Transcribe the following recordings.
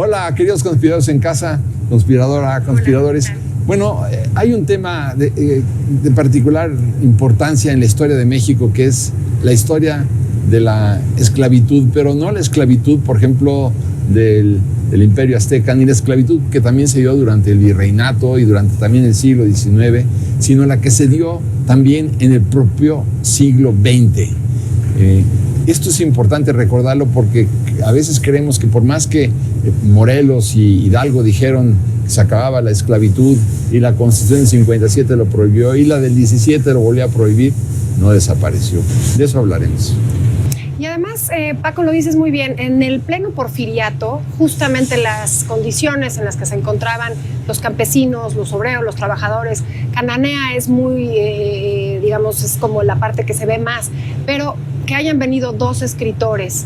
Hola, queridos conspiradores en casa, conspiradores. Hola. Bueno, hay un tema de particular importancia en la historia de México, que es la historia de la esclavitud, pero no la esclavitud, por ejemplo, del Imperio Azteca, ni la esclavitud que también se dio durante el virreinato y durante también el siglo XIX, sino la que se dio también en el propio siglo XX. Esto es importante recordarlo porque a veces creemos que por más que Morelos y Hidalgo dijeron que se acababa la esclavitud y la Constitución del 57 lo prohibió y la del 17 lo volvió a prohibir, no desapareció. De eso hablaremos. Y además, Paco, lo dices muy bien, en el pleno porfiriato, justamente las condiciones en las que se encontraban los campesinos, los obreros, los trabajadores, Cananea es muy, digamos, es como la parte que se ve más, pero que hayan venido dos escritores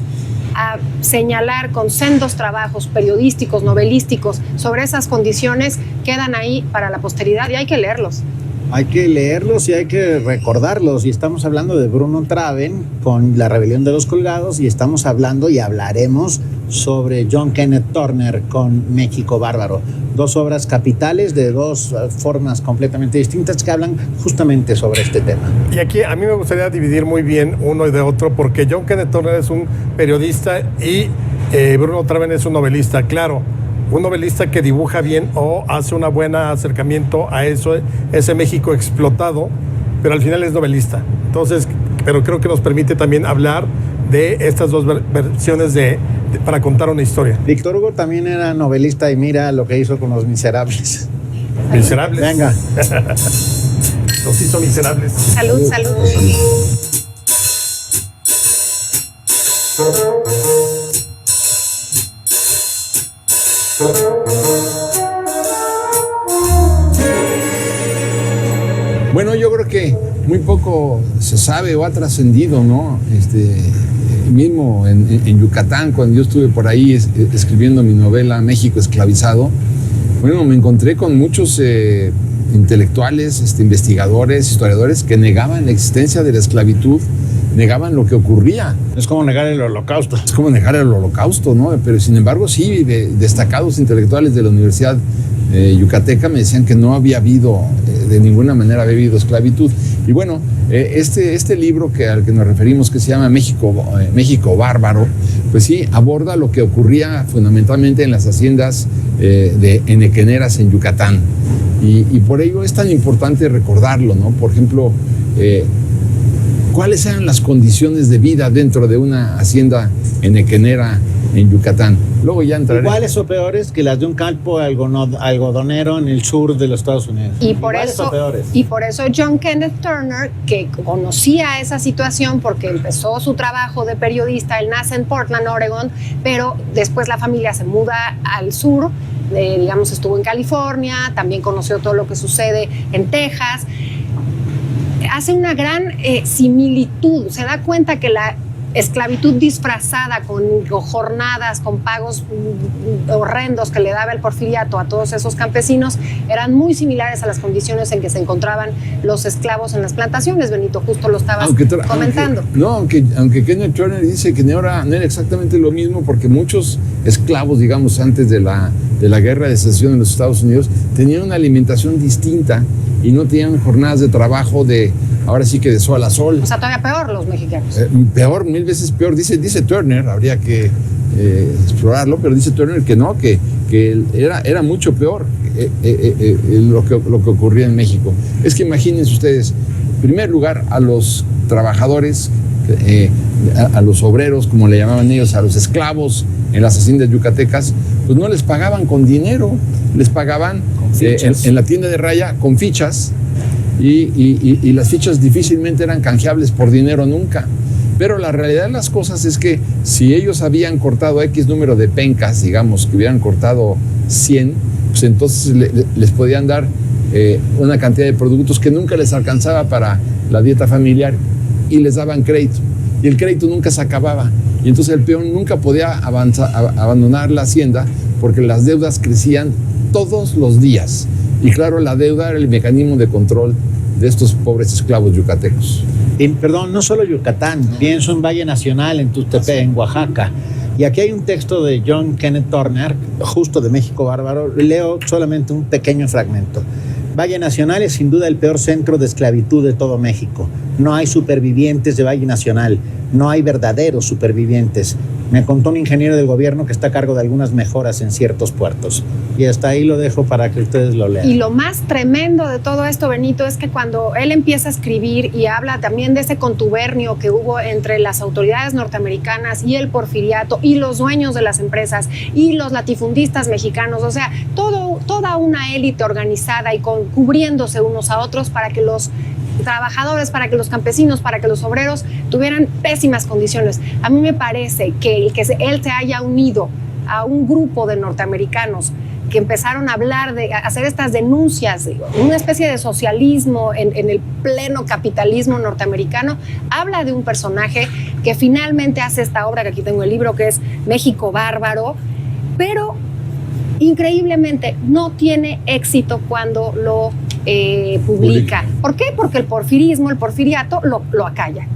a señalar con sendos trabajos periodísticos, novelísticos sobre esas condiciones, quedan ahí para la posteridad y hay que leerlos. Hay que leerlos y hay que recordarlos. Y estamos hablando de Bruno Traven con La rebelión de los colgados, y estamos hablando y hablaremos sobre John Kenneth Turner con México Bárbaro. Dos obras capitales de dos formas completamente distintas que hablan justamente sobre este tema. Y aquí a mí me gustaría dividir muy bien uno y de otro, porque John Kenneth Turner es un periodista y Bruno Traven es un novelista, claro. Un novelista que dibuja bien o hace un buen acercamiento a eso, ese México explotado, pero al final es novelista. Entonces, pero creo que nos permite también hablar de estas dos versiones para contar una historia. Víctor Hugo también era novelista y mira lo que hizo con Los Miserables. Miserables. Venga. Los hizo miserables. Salud, salud. Bueno, yo creo que muy poco se sabe o ha trascendido, ¿no? Mismo en Yucatán, cuando yo estuve por ahí escribiendo mi novela México esclavizado, bueno, me encontré con muchos intelectuales, investigadores, historiadores que negaban la existencia de la esclavitud, negaban lo que ocurría. Es como negar el holocausto. Es como negar el holocausto, ¿no? Pero sin embargo, sí, destacados intelectuales de la Universidad yucateca me decían que no había habido, de ninguna manera había habido esclavitud. Y bueno, este libro al que nos referimos, que se llama México Bárbaro, pues sí, aborda lo que ocurría fundamentalmente en las haciendas enequeneras en Yucatán. Y por ello es tan importante recordarlo, ¿no? Por ejemplo, ¿cuáles eran las condiciones de vida dentro de una hacienda enequenera en Yucatán? Luego ya entraré. Iguales o peores que las de un campo algodonero en el sur de los Estados Unidos. Y por eso John Kenneth Turner, que conocía esa situación porque empezó su trabajo de periodista, él nace en Portland, Oregon, pero después la familia se muda al sur, digamos, estuvo en California, también conoció todo lo que sucede en Texas. Hace una gran similitud, se da cuenta que la esclavitud disfrazada con jornadas, con pagos horrendos que le daba el porfiriato a todos esos campesinos, eran muy similares a las condiciones en que se encontraban los esclavos en las plantaciones. Benito, justo lo estabas comentando. Aunque Kenneth Turner dice que no era exactamente lo mismo, porque muchos esclavos, digamos, antes de la guerra de secesión en los Estados Unidos, tenían una alimentación distinta y no tenían jornadas de trabajo ahora sí que de sol a sol. O sea, todavía peor los mexicanos. Peor, mil veces peor. Dice Turner, habría que explorarlo, pero dice Turner que no, que era mucho peor lo que ocurría en México. Es que imagínense ustedes, en primer lugar, a los trabajadores, a los obreros, como le llamaban ellos, a los esclavos en las haciendas yucatecas, pues no les pagaban con dinero, les pagaban en la tienda de raya con fichas, y las fichas difícilmente eran canjeables por dinero nunca. Pero la realidad de las cosas es que si ellos habían cortado X número de pencas, digamos que hubieran cortado 100, pues entonces les podían dar una cantidad de productos que nunca les alcanzaba para la dieta familiar, y les daban crédito, y el crédito nunca se acababa, y entonces el peón nunca podía abandonar la hacienda porque las deudas crecían todos los días. Y claro, la deuda era el mecanismo de control de estos pobres esclavos yucatecos. Perdón, no solo Yucatán, pienso en Valle Nacional, en Tuxtepec, en Oaxaca. Y aquí hay un texto de John Kenneth Turner, justo de México Bárbaro. Leo solamente un pequeño fragmento. Valle Nacional es sin duda el peor centro de esclavitud de todo México. No hay supervivientes de Valle Nacional, no hay verdaderos supervivientes. Me contó un ingeniero del gobierno que está a cargo de algunas mejoras en ciertos puertos. Y hasta ahí lo dejo para que ustedes lo lean. Y lo más tremendo de todo esto, Benito, es que cuando él empieza a escribir y habla también de ese contubernio que hubo entre las autoridades norteamericanas y el porfiriato y los dueños de las empresas y los latifundistas mexicanos, o sea, toda una élite organizada y cubriéndose unos a otros para que los trabajadores, para que los campesinos, para que los obreros tuvieran pésimas condiciones. A mí me parece que él se haya unido a un grupo de norteamericanos que empezaron a hablar de hacer estas denuncias, una especie de socialismo en el pleno capitalismo norteamericano, habla de un personaje que finalmente hace esta obra, que aquí tengo el libro, que es México Bárbaro, pero increíblemente no tiene éxito cuando lo publica. ¿Por qué? Porque el porfiriato lo acalla.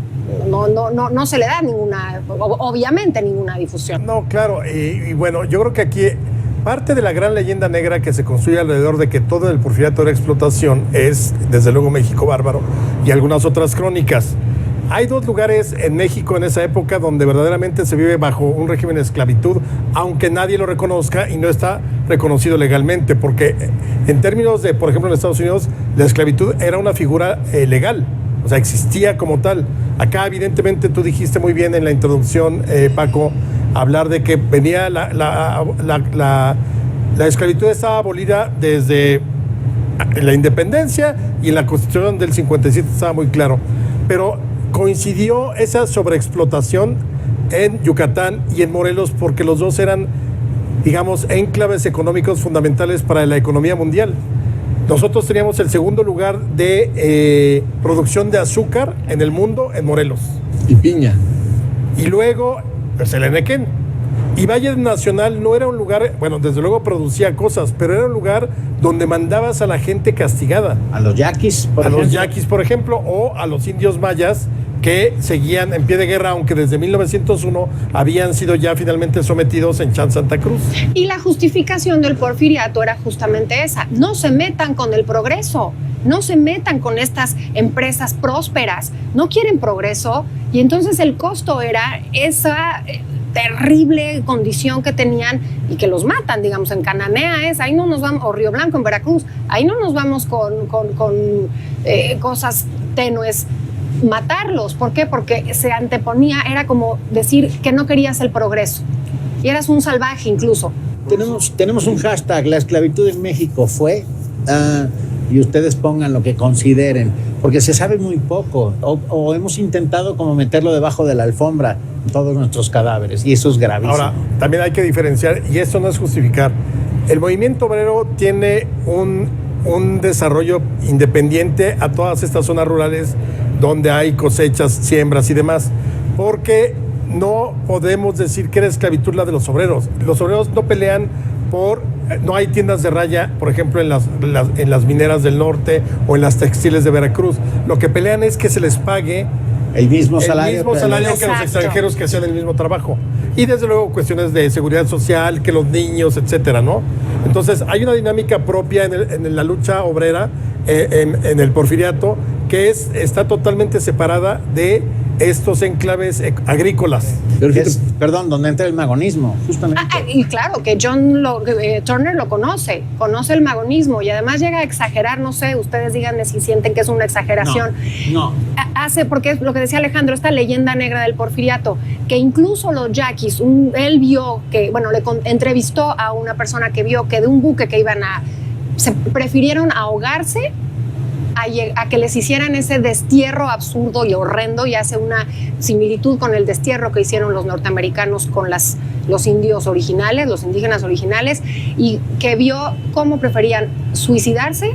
No se le da obviamente ninguna difusión. No, claro, y bueno, yo creo que aquí parte de la gran leyenda negra que se construye alrededor de que todo el porfiriato era explotación es, desde luego, México Bárbaro y algunas otras crónicas. Hay dos lugares en México en esa época donde verdaderamente se vive bajo un régimen de esclavitud, aunque nadie lo reconozca y no está reconocido legalmente, porque en términos de, por ejemplo, en Estados Unidos, la esclavitud era una figura legal, o sea, existía como tal. Acá, evidentemente, tú dijiste muy bien en la introducción, Paco, hablar de que venía la esclavitud estaba abolida desde la independencia y en la Constitución del 57 estaba muy claro, pero coincidió esa sobreexplotación en Yucatán y en Morelos porque los dos eran, digamos, enclaves económicos fundamentales para la economía mundial. Nosotros teníamos el segundo lugar de producción de azúcar en el mundo en Morelos. Y piña. Y luego, pues, el Enequén. Y Valle Nacional no era un lugar, bueno, desde luego producía cosas, pero era un lugar donde mandabas a la gente castigada. A los yaquis, por ejemplo, o a los indios mayas que seguían en pie de guerra, aunque desde 1901 habían sido ya finalmente sometidos en Chan Santa Cruz. Y la justificación del porfiriato era justamente esa: no se metan con el progreso, no se metan con estas empresas prósperas, no quieren progreso, y entonces el costo era esa terrible condición que tenían y que los matan, digamos, en Cananea ahí no nos vamos, o Río Blanco en Veracruz, ahí no nos vamos con cosas tenues, matarlos. ¿Por qué? Porque se anteponía, era como decir que no querías el progreso y eras un salvaje incluso. Tenemos un hashtag, la esclavitud en México fue, y ustedes pongan lo que consideren, porque se sabe muy poco, o hemos intentado como meterlo debajo de la alfombra, todos nuestros cadáveres, y eso es gravísimo. Ahora, también hay que diferenciar, y esto no es justificar, el movimiento obrero tiene un desarrollo independiente a todas estas zonas rurales donde hay cosechas, siembras y demás, porque no podemos decir que era esclavitud la de los obreros. Los obreros no pelean no hay tiendas de raya, por ejemplo, en las mineras del norte o en las textiles de Veracruz. Lo que pelean es que se les pague el mismo salario que los extranjeros que hacían el mismo trabajo. Y desde luego cuestiones de seguridad social, que los niños, etcétera, ¿no? Entonces hay una dinámica propia en la lucha obrera, en el porfiriato, que está totalmente separada de estos enclaves agrícolas. Perdón, donde entra el magonismo, justamente. Y claro, que Turner lo conoce el magonismo, y además llega a exagerar, no sé, ustedes díganme si sienten que es una exageración. No. Porque es lo que decía Alejandro, esta leyenda negra del porfiriato, que incluso los yaquis, él vio que, bueno, le entrevistó a una persona que vio que de un buque que se prefirieron ahogarse a que les hicieran ese destierro absurdo y horrendo, y hace una similitud con el destierro que hicieron los norteamericanos con los indios originales, los indígenas originales, y que vio cómo preferían suicidarse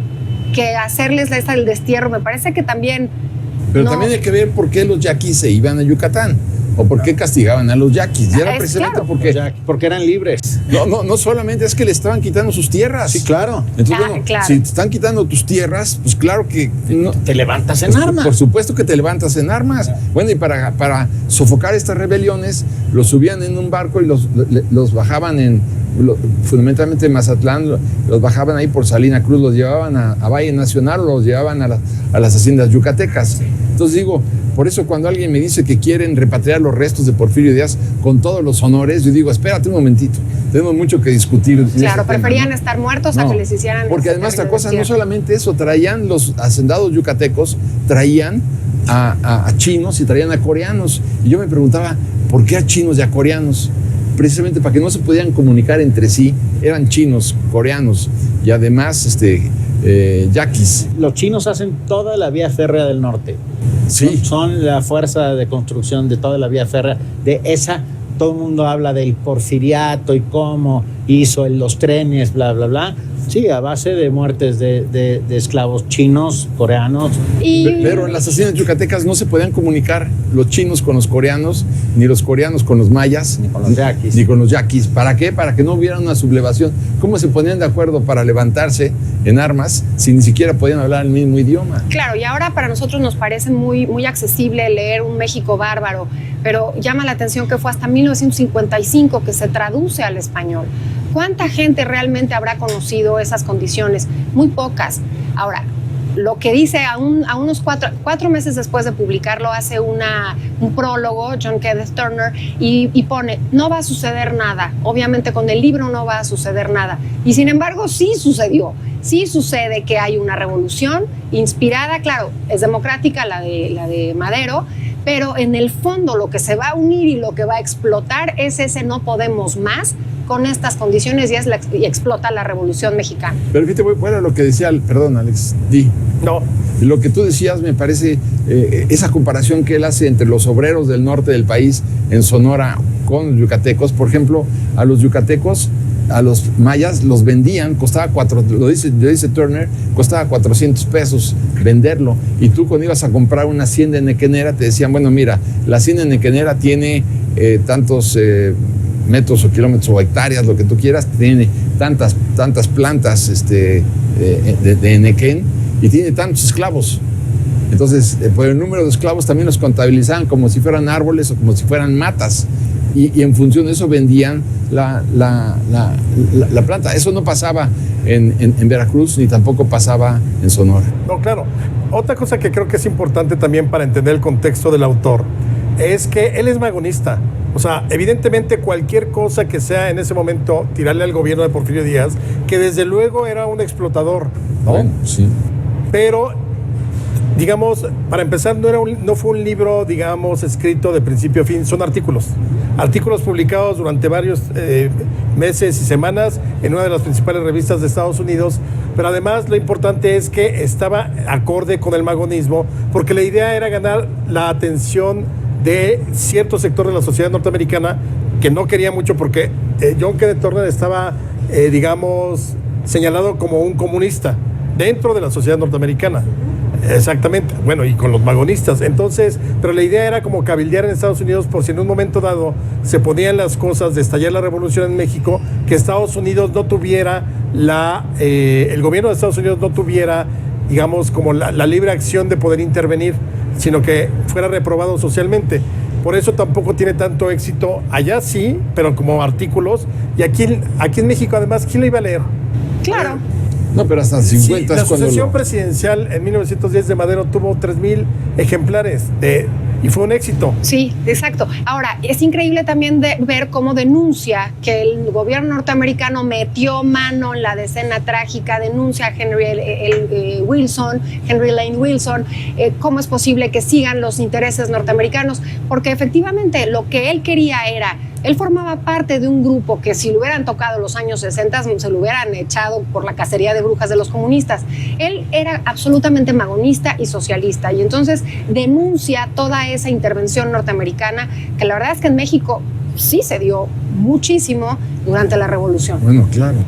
que hacerles el destierro. Me parece que también... Pero también hay que ver por qué los yaquis se iban a Yucatán. o por qué castigaban a los yaquis. Y era precisamente claro. Porque eran libres. No solamente es que le estaban quitando sus tierras. Sí, claro. Entonces, bueno, claro. si te están quitando tus tierras, pues claro que Te levantas en pues, armas. Por supuesto que te levantas en armas. Bueno, y para sofocar estas rebeliones, los subían en un barco y los bajaban fundamentalmente en Mazatlán, los bajaban ahí por Salina Cruz, los llevaban a Valle Nacional, los llevaban a las haciendas yucatecas. Entonces digo, por eso cuando alguien me dice que quieren repatriar los restos de Porfirio Díaz con todos los honores, yo digo, espérate un momentito, tenemos mucho que discutir. Claro, preferían estar muertos a que les hicieran... Porque además otra cosa, no solamente eso, traían los hacendados yucatecos, traían a chinos y traían a coreanos. Y yo me preguntaba, ¿por qué a chinos y a coreanos? Precisamente para que no se podían comunicar entre sí, eran chinos, coreanos y además yaquis. Los chinos hacen toda la vía férrea del norte. Sí. Son la fuerza de construcción de toda la vía férrea. De esa, todo el mundo habla del porfiriato y cómo hizo los trenes, bla, bla, bla. Sí, a base de muertes de esclavos chinos, coreanos. Pero en las haciendas yucatecas no se podían comunicar los chinos con los coreanos, ni los coreanos con los mayas, Ni con los yaquis. Ni con los yaquis. ¿Para qué? Para que no hubiera una sublevación. ¿Cómo se ponían de acuerdo para levantarse en armas si ni siquiera podían hablar el mismo idioma? Claro, y ahora para nosotros nos parece muy, muy accesible leer un México bárbaro, pero llama la atención que fue hasta 1955 que se traduce al español. ¿Cuánta gente realmente habrá conocido esas condiciones? Muy pocas. Ahora, lo que dice a unos cuatro meses después de publicarlo, hace un prólogo, John Kenneth Turner, y pone, no va a suceder nada. Obviamente con el libro no va a suceder nada. Y sin embargo sí sucedió. Sí sucede que hay una revolución inspirada, claro, es democrática la de Madero, pero en el fondo lo que se va a unir y lo que va a explotar es ese no podemos más con estas condiciones y explota la Revolución Mexicana. Pero fíjate, voy a lo que decía, perdón, Alex, No. Lo que tú decías me parece, esa comparación que él hace entre los obreros del norte del país en Sonora con los yucatecos. Por ejemplo, a los yucatecos, a los mayas los vendían, costaba lo dice Turner, costaba 400 pesos venderlo. Y tú cuando ibas a comprar una hacienda en Nequenera te decían, bueno, mira, la hacienda en Nequenera tiene tantos metros o kilómetros o hectáreas, lo que tú quieras, tiene tantas plantas de Nequén y tiene tantos esclavos. Entonces, por el número de esclavos también los contabilizaban como si fueran árboles o como si fueran matas. Y en función de eso vendían la planta. Eso no pasaba en Veracruz ni tampoco pasaba en Sonora. No, claro. Otra cosa que creo que es importante también para entender el contexto del autor es que él es magonista. O sea, evidentemente cualquier cosa que sea en ese momento tirarle al gobierno de Porfirio Díaz, que desde luego era un explotador, ¿no? Bueno, sí. Pero, digamos, para empezar, no fue un libro, digamos, escrito de principio a fin, son artículos publicados durante varios meses y semanas en una de las principales revistas de Estados Unidos, pero además lo importante es que estaba acorde con el magonismo, porque la idea era ganar la atención de cierto sector de la sociedad norteamericana que no quería mucho, porque John Kenneth Turner estaba, digamos, señalado como un comunista dentro de la sociedad norteamericana. Exactamente, bueno, y con los magonistas. Entonces, pero la idea era como cabildear en Estados Unidos por si en un momento dado se ponían las cosas de estallar la revolución en México, que Estados Unidos no tuviera el gobierno de Estados Unidos no tuviera, digamos, como la libre acción de poder intervenir, sino que fuera reprobado socialmente. Por eso tampoco tiene tanto éxito. Allá sí, pero como artículos. Y aquí en México, además, ¿quién lo iba a leer? Claro. No, pero hasta 50 la es cuando sucesión presidencial en 1910 de Madero tuvo 3,000 ejemplares y fue un éxito. Sí, exacto. Ahora, es increíble también ver cómo denuncia que el gobierno norteamericano metió mano en la decena trágica, denuncia a Henry Lane Wilson, cómo es posible que sigan los intereses norteamericanos, porque efectivamente lo que él quería era... Él formaba parte de un grupo que si lo hubieran tocado los años 60 se lo hubieran echado por la cacería de brujas de los comunistas. Él era absolutamente magonista y socialista, y entonces denuncia toda esa intervención norteamericana, que la verdad es que en México sí se dio muchísimo durante la revolución. Bueno, claro.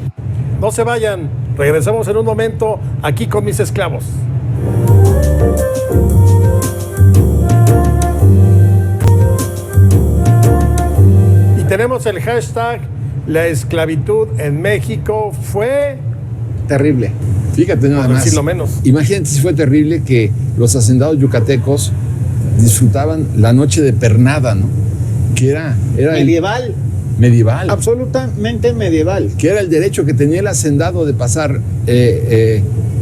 No se vayan, regresamos en un momento aquí con mis esclavos. tenemos el hashtag la esclavitud en México fue Terrible. Fíjate nada por más. decirlo menos. Imagínate si fue terrible que los hacendados yucatecos disfrutaban la noche de pernada, ¿no? Que era Medieval. medieval. Absolutamente medieval. Que era el derecho que tenía el hacendado de pasar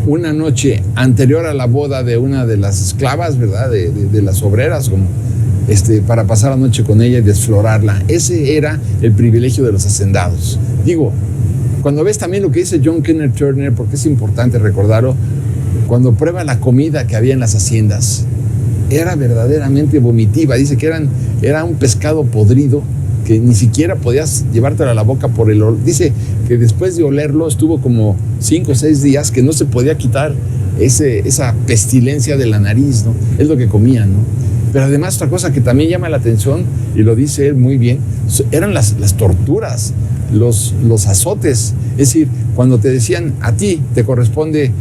una noche anterior a la boda de una de las esclavas, ¿verdad? De las obreras, como, para pasar la noche con ella y desflorarla. Ese era el privilegio de los hacendados. Digo, cuando ves también lo que dice John Kenneth Turner, porque es importante recordarlo, cuando prueba la comida que había en las haciendas, era verdaderamente vomitiva. Dice que era un pescado podrido que ni siquiera podías llevártelo a la boca por el olor. Dice que después de olerlo estuvo como 5 o 6 días que no se podía quitar esa pestilencia de la nariz, ¿no? Es lo que comían, ¿no? Pero además otra cosa que también llama la atención, y lo dice él muy bien, eran las torturas, los azotes. Es decir, cuando te decían, a ti te corresponde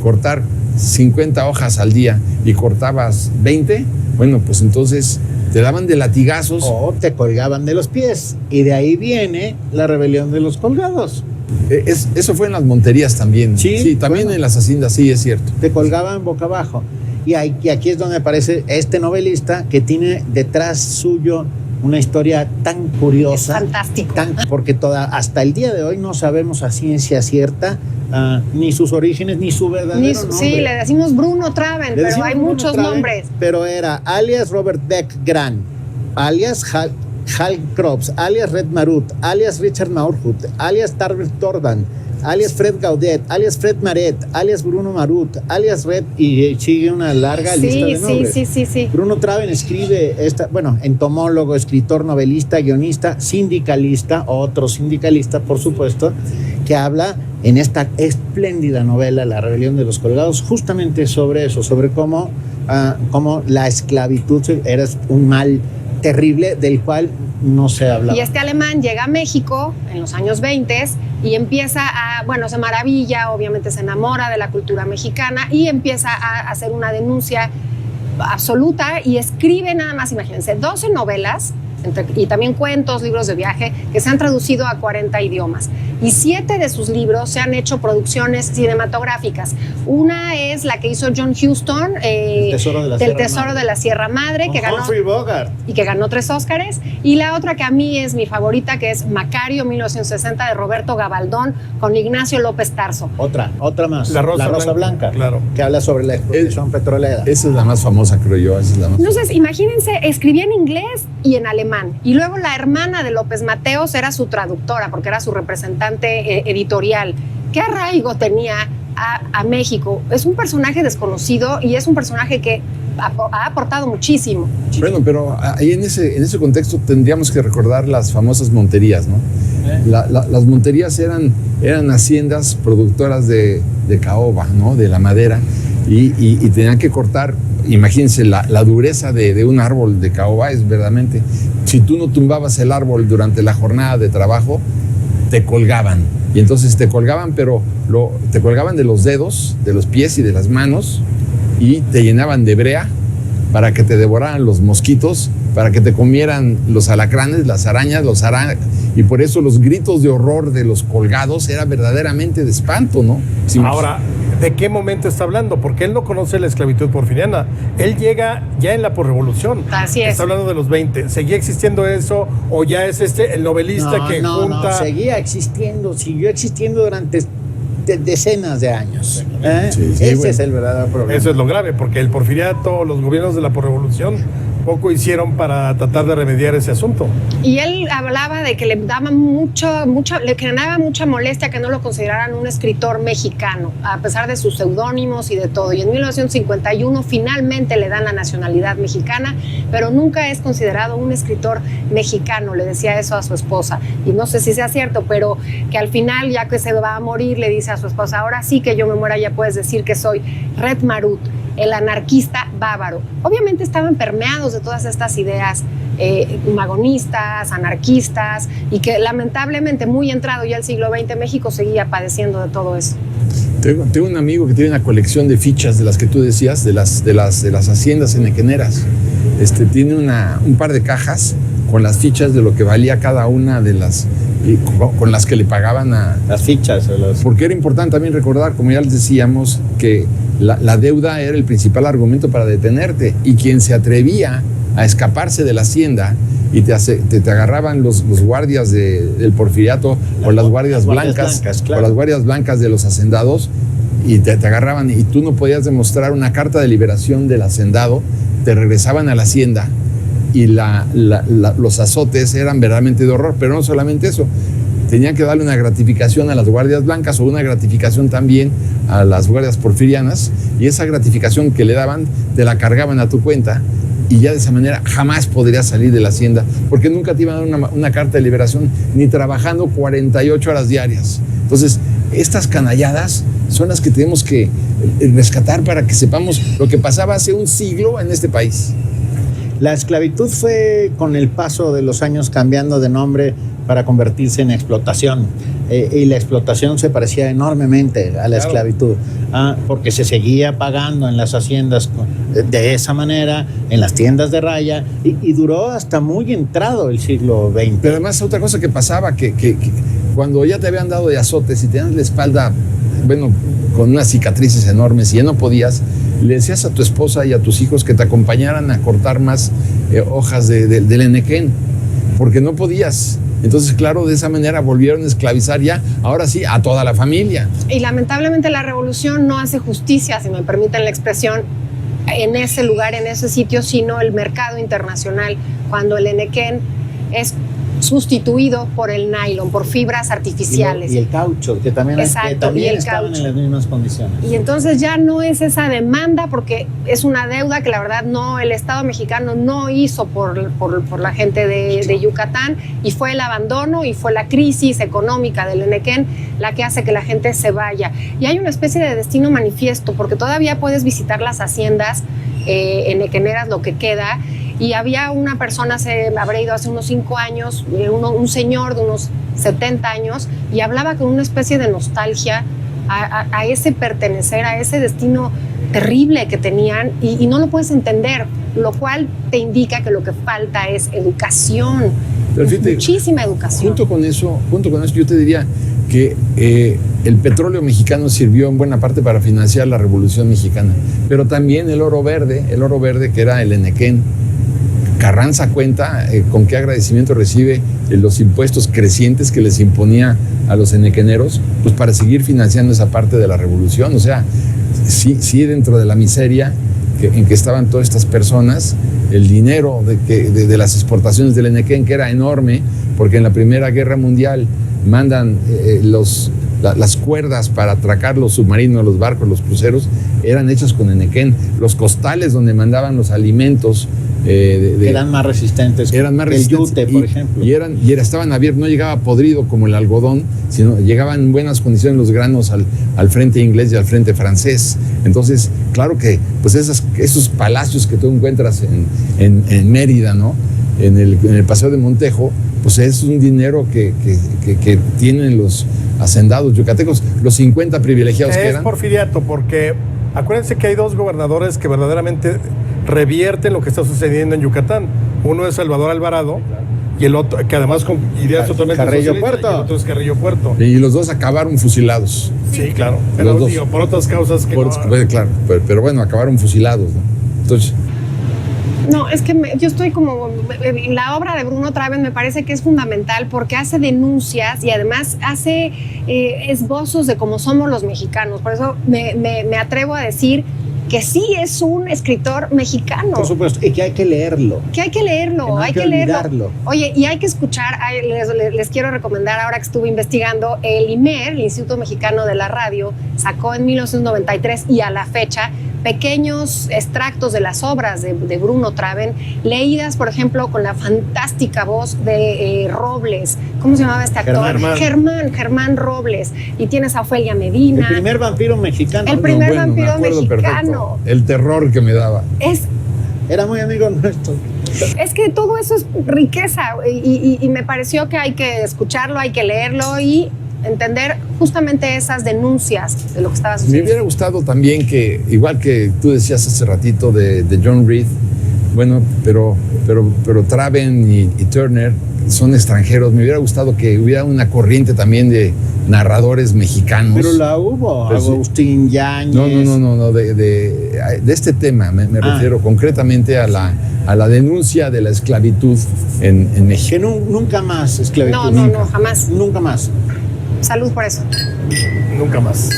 cortar 50 hojas al día y cortabas 20, bueno, pues entonces te daban de latigazos. O te colgaban de los pies. Y de ahí viene la rebelión de los colgados. Eso fue en las monterías también. Sí, también bueno. en las haciendas, sí, es cierto. Te colgaban boca abajo. Y aquí es donde aparece este novelista que tiene detrás suyo una historia tan curiosa. Es fantástico. Porque hasta el día de hoy no sabemos a ciencia cierta ni sus orígenes ni su verdadero nombre. Sí, le decimos Bruno Traven, Le pero decimos hay Bruno muchos Traven, nombres. Pero era alias Robert Beck Gran, alias Hal Krops, alias Red Marut, alias Richard Maurhut, alias Tarbert Tordan, alias Fred Gaudet, alias Fred Maret, alias Bruno Marut, alias Red, y sigue una larga lista de nombres. Sí. Bruno Traven escribe entomólogo, escritor, novelista, guionista, sindicalista, otro sindicalista, por supuesto, que habla en esta espléndida novela, La rebelión de los colgados, justamente sobre eso, sobre cómo la esclavitud era un mal terrible del cual no se hablaba. Y este alemán llega a México en los años 20 y empieza se maravilla, obviamente se enamora de la cultura mexicana y empieza a hacer una denuncia absoluta y escribe nada más, imagínense, 12 novelas y también cuentos, libros de viaje que se han traducido a 40 idiomas. Y 7 de sus libros se han hecho producciones cinematográficas. Una es la que hizo John Huston, El Tesoro de la Sierra Madre, que ganó, Humphrey Bogart. y que ganó 3 Óscares. Y la otra que a mí es mi favorita, que es Macario, 1960, de Roberto Gabaldón, con Ignacio López Tarso. Otra más. La Rosa Blanca, claro. Que habla sobre la explotación petrolera. Esa es la más famosa, creo yo. Esa es la más Entonces, imagínense, escribía en inglés y en alemán. Y luego la hermana de López Mateos era su traductora, porque era su representante editorial. ¿Qué arraigo tenía a México? Es un personaje desconocido y es un personaje que ha aportado muchísimo. Bueno, pero ahí en ese contexto tendríamos que recordar las famosas monterías, ¿no? Las monterías eran haciendas productoras de caoba, ¿no? De la madera, y tenían que cortar. Imagínense la dureza de un árbol de caoba es verdaderamente. Si tú no tumbabas el árbol durante la jornada de trabajo, te colgaban. Y entonces te colgaban, pero te colgaban de los dedos, de los pies y de las manos, y te llenaban de brea para que te devoraran los mosquitos, para que te comieran los alacranes, las arañas, y por eso los gritos de horror de los colgados era verdaderamente de espanto, ¿no? Ahora, ¿de qué momento está hablando? Porque él no conoce la esclavitud porfiriana. Él llega ya en la posrevolución. Así es. Está hablando de los 20. ¿Seguía existiendo eso o ya es el novelista que junta? No, seguía existiendo, siguió existiendo durante decenas de años. Ese es el verdadero problema. Eso es lo grave, porque el porfiriato, los gobiernos de la posrevolución poco hicieron para tratar de remediar ese asunto. Y él hablaba de que le daba le generaba mucha molestia que no lo consideraran un escritor mexicano, a pesar de sus seudónimos y de todo. Y en 1951 finalmente le dan la nacionalidad mexicana, pero nunca es considerado un escritor mexicano. Le decía eso a su esposa. Y no sé si sea cierto, pero que al final, ya que se va a morir, le dice a su esposa, ahora sí que yo me muera, ya puedes decir que soy Red Marut, el anarquista bávaro. Obviamente estaban permeados de todas estas ideas magonistas, anarquistas, y que lamentablemente muy entrado ya el siglo XX, México seguía padeciendo de todo eso. Tengo un amigo que tiene una colección de fichas de las que tú decías, de las haciendas enequeneras. Tiene un par de cajas con las fichas de lo que valía cada una de las, con las que le pagaban a... Las fichas. Porque era importante también recordar, como ya les decíamos, que la deuda era el principal argumento para detenerte, y quien se atrevía a escaparse de la hacienda y te agarraban los guardias del porfiriato o las guardias blancas, claro, o las guardias blancas de los hacendados, y te agarraban y tú no podías demostrar una carta de liberación del hacendado, te regresaban a la hacienda y los azotes eran verdaderamente de horror. Pero no solamente eso, tenían que darle una gratificación a las guardias blancas o una gratificación también a las guardias porfirianas, y esa gratificación que le daban te la cargaban a tu cuenta, y ya de esa manera jamás podrías salir de la hacienda, porque nunca te iban a dar una carta de liberación, ni trabajando 48 horas diarias. Entonces, estas canalladas son las que tenemos que rescatar para que sepamos lo que pasaba hace un siglo en este país. La esclavitud fue con el paso de los años cambiando de nombre para convertirse en explotación. Y la explotación se parecía enormemente a la esclavitud, porque se seguía pagando en las haciendas de esa manera, en las tiendas de raya, y duró hasta muy entrado el siglo XX. Pero además otra cosa que pasaba, que cuando ya te habían dado de azotes y tenías la espalda, bueno, con unas cicatrices enormes y ya no podías, le decías a tu esposa y a tus hijos que te acompañaran a cortar más hojas del enequén, porque no podías. Entonces, claro, de esa manera volvieron a esclavizar ya, ahora sí, a toda la familia. Y lamentablemente la revolución no hace justicia, si me permiten la expresión, en ese lugar, en ese sitio, sino el mercado internacional, cuando el enequén es sustituido por el nylon, por fibras artificiales. Y el caucho, que también, exacto, y estaban en las mismas condiciones. Y entonces ya no es esa demanda, porque es una deuda que la verdad el Estado mexicano no hizo por la gente de Yucatán, y fue el abandono y fue la crisis económica del enequén la que hace que la gente se vaya. Y hay una especie de destino manifiesto, porque todavía puedes visitar las haciendas enequeneras, lo que queda. Y había una persona, habrá ido hace unos 5 años, un señor de unos 70 años, y hablaba con una especie de nostalgia a ese pertenecer, a ese destino terrible que tenían, y no lo puedes entender, lo cual te indica que lo que falta es educación, muchísima educación. Junto con eso, yo te diría que el petróleo mexicano sirvió en buena parte para financiar la Revolución Mexicana, pero también el oro verde que era el enequén. Carranza cuenta con qué agradecimiento recibe los impuestos crecientes que les imponía a los enequeneros, pues para seguir financiando esa parte de la revolución. O sea, sí dentro de la miseria en que estaban todas estas personas, el dinero de las exportaciones del enequén, que era enorme, porque en la Primera Guerra Mundial mandan las cuerdas para atracar los submarinos, los barcos, los cruceros, eran hechas con enequén. Los costales donde mandaban los alimentos eran más resistentes que el yute, por ejemplo. Y estaban abiertos, no llegaba podrido como el algodón, sino llegaban en buenas condiciones los granos al frente inglés y al frente francés. Entonces, claro que pues esos palacios que tú encuentras en Mérida, ¿no? En el Paseo de Montejo, pues es un dinero que tienen los hacendados yucatecos, los 50 privilegiados que eran. Es porfiriato, porque acuérdense que hay 2 gobernadores que verdaderamente revierten lo que está sucediendo en Yucatán. Uno es Salvador Alvarado, y el otro, que además con ideas totalmente Carrillo Puerto. Y el otro es Carrillo Puerto. Y los dos acabaron fusilados. Sí, claro. Pero los dos. Digo, por otras causas que claro, pero bueno, acabaron fusilados, ¿no? Entonces... No, es que yo estoy como... La obra de Bruno Traven me parece que es fundamental, porque hace denuncias y además hace esbozos de cómo somos los mexicanos. Por eso me atrevo a decir que sí es un escritor mexicano. Por supuesto, y que hay que leerlo. Que hay que leerlo, que no hay que leerlo. Oye, y hay que escuchar, les quiero recomendar, ahora que estuve investigando, el IMER, el Instituto Mexicano de la Radio, sacó en 1993 y a la fecha pequeños extractos de las obras de Bruno Traven, leídas, por ejemplo, con la fantástica voz de Robles. ¿Cómo se llamaba este actor? Germán Robles. Y tienes a Ofelia Medina. El primer vampiro mexicano. El primer vampiro mexicano. Perfecto. El terror que me daba. Era muy amigo nuestro. Es que todo eso es riqueza, y me pareció que hay que escucharlo, hay que leerlo y entender justamente esas denuncias de lo que estaba sucediendo. Me hubiera gustado también que, igual que tú decías hace ratito de John Reed, bueno, pero pero Traven y Turner son extranjeros. Me hubiera gustado que hubiera una corriente también de narradores mexicanos. Pero la hubo, Pero sí. Agustín Yáñez. No, de este tema me refiero concretamente a la denuncia de la esclavitud en México. Que nunca más esclavitud. No, jamás. Nunca más. Salud por eso. Nunca más.